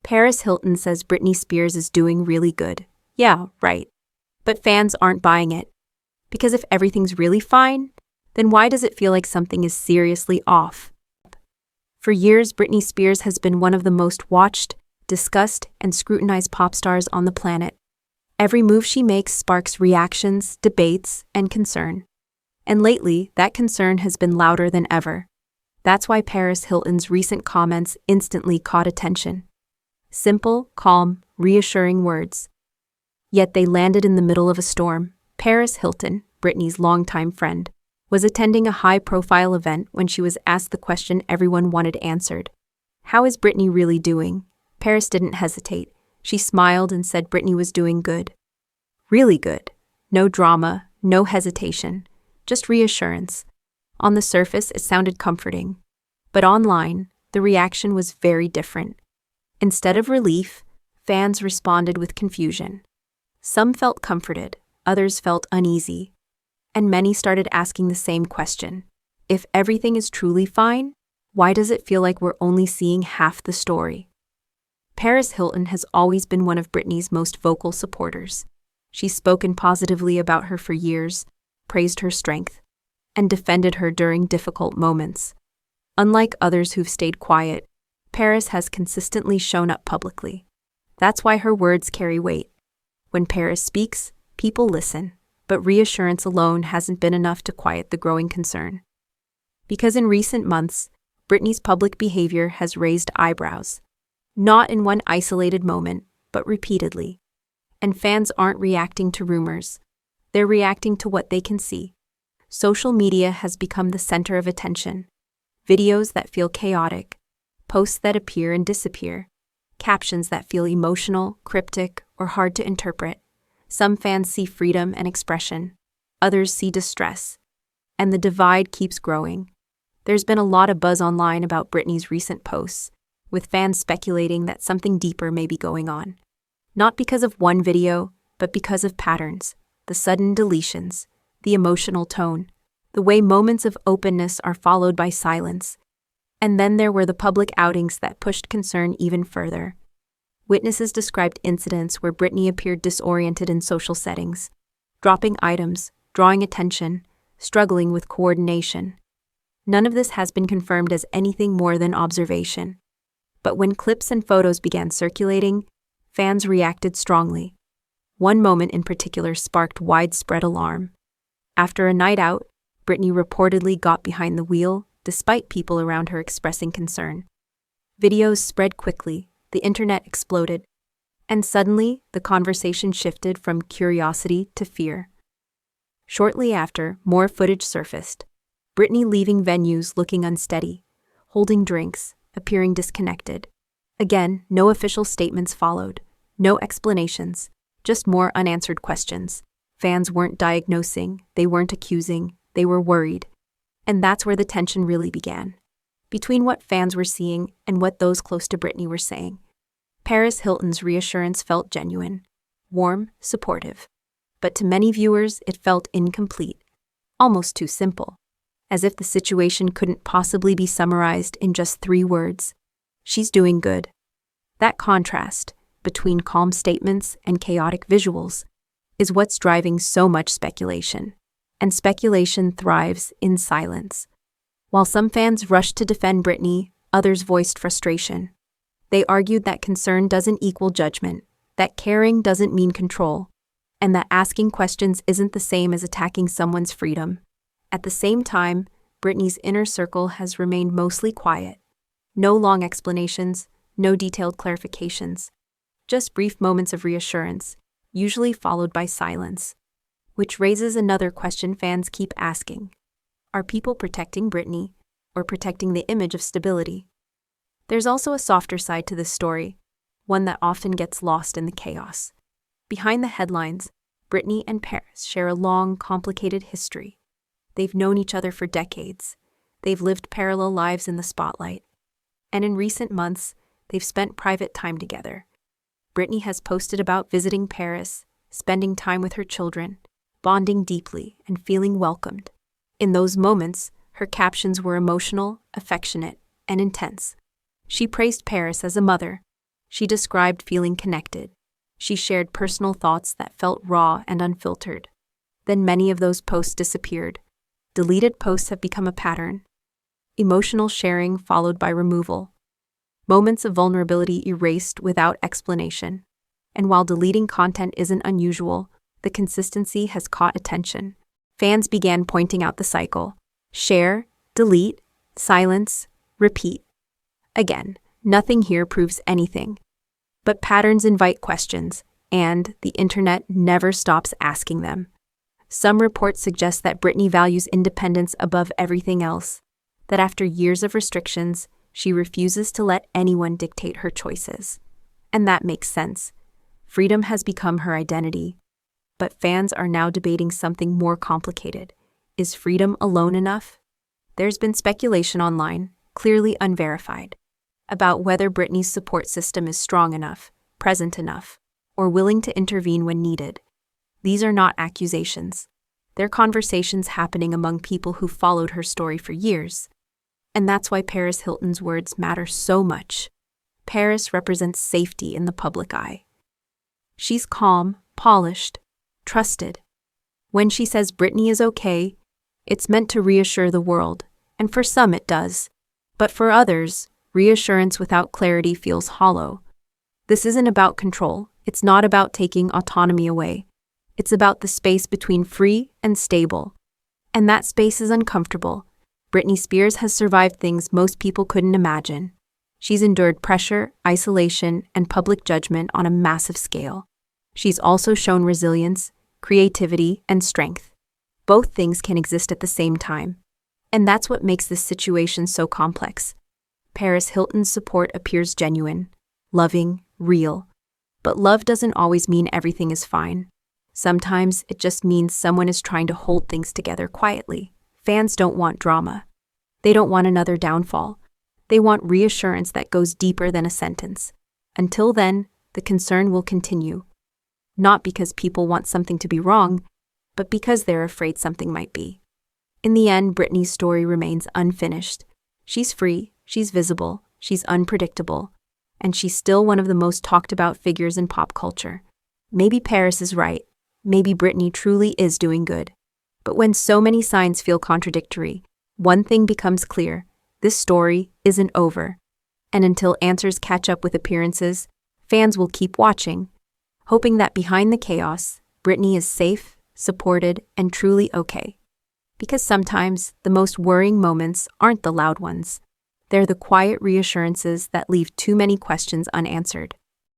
Paris Hilton says Britney Spears is doing really good. Yeah, right. But fans aren't buying it. Because if everything's really fine, then why does it feel like something is seriously off? For years, Britney Spears has been one of the most watched, discussed, and scrutinized pop stars on the planet. Every move she makes sparks reactions, debates, and concern. And lately, that concern has been louder than ever. That's why Paris Hilton's recent comments instantly caught attention. Simple, calm, reassuring words. Yet they landed in the middle of a storm. Paris Hilton, Britney's longtime friend, was attending a high-profile event when she was asked the question everyone wanted answered. How is Britney really doing? Paris didn't hesitate. She smiled and said Britney was doing good. Really good. No drama, no hesitation, just reassurance. On the surface, it sounded comforting. But online, the reaction was very different. Instead of relief, fans responded with confusion. Some felt comforted, others felt uneasy. And many started asking the same question. If everything is truly fine, why does it feel like we're only seeing half the story? Paris Hilton has always been one of Britney's most vocal supporters. She's spoken positively about her for years, praised her strength, and defended her during difficult moments. Unlike others who've stayed quiet, Paris has consistently shown up publicly. That's why her words carry weight. When Paris speaks, people listen. But reassurance alone hasn't been enough to quiet the growing concern. Because in recent months, Britney's public behavior has raised eyebrows. Not in one isolated moment, but repeatedly. And fans aren't reacting to rumors. They're reacting to what they can see. Social media has become the center of attention. Videos that feel chaotic, posts that appear and disappear, captions that feel emotional, cryptic, or hard to interpret. Some fans see freedom and expression, others see distress, and the divide keeps growing. There's been a lot of buzz online about Britney's recent posts, with fans speculating that something deeper may be going on. Not because of one video, but because of patterns, the sudden deletions, the emotional tone, the way moments of openness are followed by silence. And then there were the public outings that pushed concern even further. Witnesses described incidents where Britney appeared disoriented in social settings, dropping items, drawing attention, struggling with coordination. None of this has been confirmed as anything more than observation. But when clips and photos began circulating, fans reacted strongly. One moment in particular sparked widespread alarm. After a night out, Britney reportedly got behind the wheel, despite people around her expressing concern. Videos spread quickly. The internet exploded, and suddenly the conversation shifted from curiosity to fear. Shortly after, more footage surfaced. Britney leaving venues looking unsteady, holding drinks, appearing disconnected. Again, no official statements followed, no explanations, just more unanswered questions. Fans weren't diagnosing, they weren't accusing, they were worried. And that's where the tension really began. Between what fans were seeing and what those close to Britney were saying. Paris Hilton's reassurance felt genuine, warm, supportive. But to many viewers, it felt incomplete, almost too simple, as if the situation couldn't possibly be summarized in just 3 words. She's doing good. That contrast, between calm statements and chaotic visuals, is what's driving so much speculation. And speculation thrives in silence. While some fans rushed to defend Britney, others voiced frustration. They argued that concern doesn't equal judgment, that caring doesn't mean control, and that asking questions isn't the same as attacking someone's freedom. At the same time, Britney's inner circle has remained mostly quiet. No long explanations, no detailed clarifications. Just brief moments of reassurance, usually followed by silence. Which raises another question fans keep asking. Are people protecting Britney, or protecting the image of stability? There's also a softer side to this story, one that often gets lost in the chaos. Behind the headlines, Britney and Paris share a long, complicated history. They've known each other for decades. They've lived parallel lives in the spotlight. And in recent months, they've spent private time together. Britney has posted about visiting Paris, spending time with her children, bonding deeply, and feeling welcomed. In those moments, her captions were emotional, affectionate, and intense. She praised Paris as a mother, She described feeling connected. She shared personal thoughts that felt raw and unfiltered. Then many of those posts disappeared. Deleted posts have become a pattern. Emotional sharing followed by removal. Moments of vulnerability erased without explanation. And while deleting content isn't unusual, the consistency has caught attention. Fans began pointing out the cycle. Share, delete, silence, repeat. Again, nothing here proves anything. But patterns invite questions, and the internet never stops asking them. Some reports suggest that Britney values independence above everything else, that after years of restrictions, she refuses to let anyone dictate her choices. And that makes sense. Freedom has become her identity. But fans are now debating something more complicated. Is freedom alone enough? There's been speculation online, clearly unverified, about whether Britney's support system is strong enough, present enough, or willing to intervene when needed. These are not accusations. They're conversations happening among people who followed her story for years. And that's why Paris Hilton's words matter so much. Paris represents safety in the public eye. She's calm, polished, trusted. When she says Britney is okay, it's meant to reassure the world, and for some it does. But for others, reassurance without clarity feels hollow. This isn't about control. It's not about taking autonomy away. It's about the space between free and stable. And that space is uncomfortable. Britney Spears has survived things most people couldn't imagine. She's endured pressure, isolation, and public judgment on a massive scale. She's also shown resilience, creativity, and strength. Both things can exist at the same time. And that's what makes this situation so complex. Paris Hilton's support appears genuine, loving, real. But love doesn't always mean everything is fine. Sometimes it just means someone is trying to hold things together quietly. Fans don't want drama. They don't want another downfall. They want reassurance that goes deeper than a sentence. Until then, the concern will continue. Not because people want something to be wrong, but because they're afraid something might be. In the end, Britney's story remains unfinished. She's free, she's visible, she's unpredictable, and she's still one of the most talked about figures in pop culture. Maybe Paris is right. Maybe Britney truly is doing good. But when so many signs feel contradictory, one thing becomes clear. This story isn't over. And until answers catch up with appearances, fans will keep watching, hoping that behind the chaos, Britney is safe, supported, and truly okay. Because sometimes the most worrying moments aren't the loud ones. They're the quiet reassurances that leave too many questions unanswered.